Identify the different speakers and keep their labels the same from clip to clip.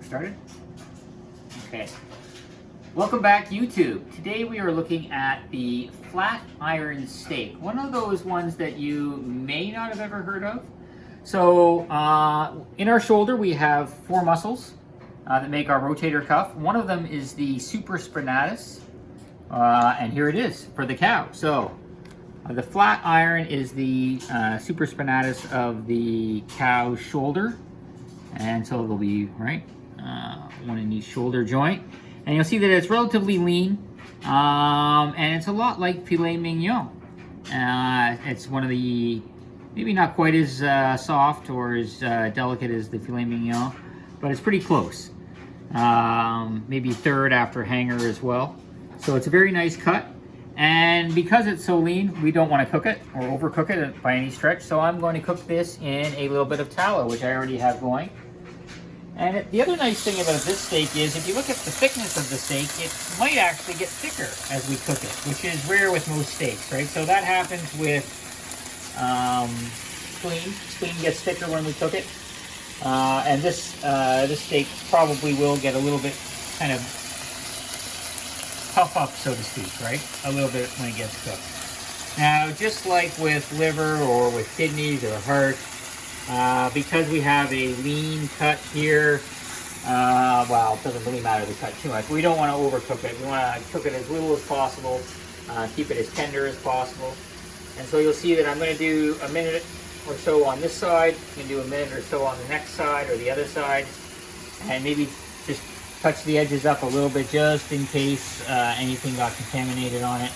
Speaker 1: Started? Okay. Welcome back, YouTube. Today we are looking at the flat iron steak. One of those ones that you may not have ever heard of. So in our shoulder we have four muscles that make our rotator cuff. One of them is the supraspinatus, and here it is for the cow. So the flat iron is the supraspinatus of the cow's shoulder, and so there'll be one in each shoulder joint, and you'll see that it's relatively lean, and it's a lot like filet mignon. It's one of the maybe not quite as soft or as delicate as the filet mignon, but it's pretty close. Maybe third after hanger as well. So it's a very nice cut, and because it's so lean, we don't want to cook it or overcook it by any stretch. So I'm going to cook this in a little bit of tallow, which I already have going. And the other nice thing about this steak is, if you look at the thickness of the steak, it might actually get thicker as we cook it, which is rare with most steaks, right? So that happens with spleen. Spleen gets thicker when we cook it. And this steak probably will get a little bit kind of puff up, so to speak, right? A little bit when it gets cooked. Now, just like with liver or with kidneys or heart, because we have a lean cut here, well, it doesn't really matter to cut too much. We don't want to overcook it. We want to cook it as little as possible, keep it as tender as possible. And so you'll see that I'm going to do a minute or so on this side, I'm going to do a minute or so on the next side or the other side, and maybe just touch the edges up a little bit just in case anything got contaminated on it.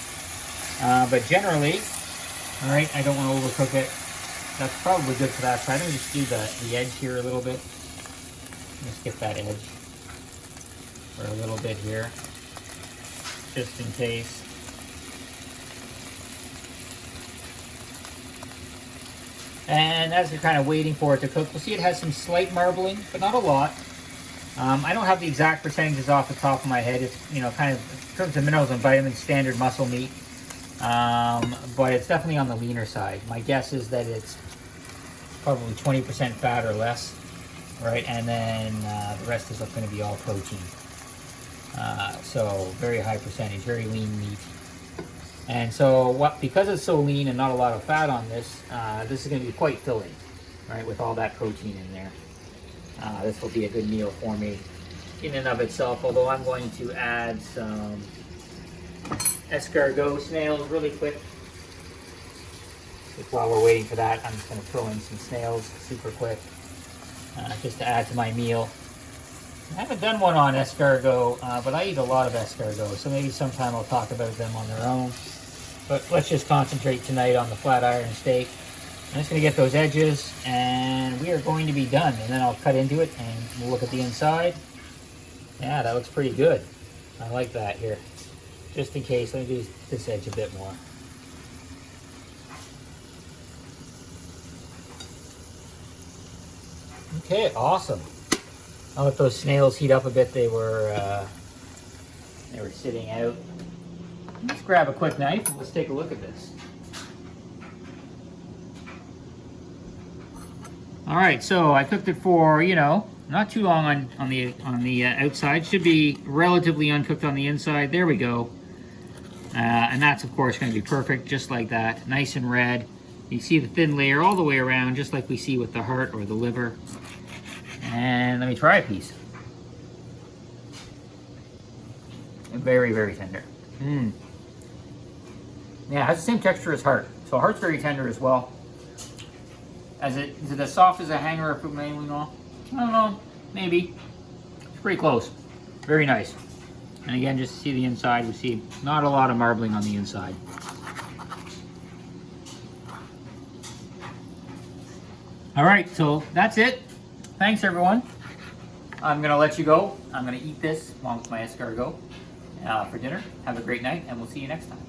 Speaker 1: But generally, all right, I don't want to overcook it. That's probably good for that side. I'm going to just do the edge here a little bit. Just get that edge for a little bit here, just in case. And as you're kind of waiting for it to cook, you'll see it has some slight marbling, but not a lot. I don't have the exact percentages off the top of my head. It's, kind of in terms of minerals and vitamins, standard muscle meat. But it's definitely on the leaner side. My guess is that it's probably 20% fat or less, right? And then the rest is going to be all protein. So very high percentage, very lean meat. And so because it's so lean and not a lot of fat on this, this is going to be quite filling, right? With all that protein in there. This will be a good meal for me in and of itself, although I'm going to add some escargot snails really quick. Just while we're waiting for that, I'm just going to throw in some snails super quick, just to add to my meal. I haven't done one on escargot, but I eat a lot of escargot, so maybe sometime I'll talk about them on their own. But let's just concentrate tonight on the flat iron steak. I'm just going to get those edges, and we are going to be done. And then I'll cut into it, and we'll look at the inside. Yeah, that looks pretty good. I like that here. Just in case, let me do this edge a bit more. Okay, awesome. I'll let those snails heat up a bit. They were sitting out. Let's grab a quick knife and let's take a look at this. All right, so I cooked it for, not too long on the outside. Should be relatively uncooked on the inside. There we go. And that's, of course, going to be perfect, just like that. Nice and red. You see the thin layer all the way around, just like we see with the heart or the liver. And let me try a piece. Very, very tender. Yeah, it has the same texture as heart. So heart's very tender as well. Is it as soft as a hanger or filet mignon? I don't know. Maybe. It's pretty close. Very nice. And again, just to see the inside, we see not a lot of marbling on the inside. All right, so that's it. Thanks, everyone. I'm going to let you go. I'm going to eat this along with my escargot for dinner. Have a great night, and we'll see you next time.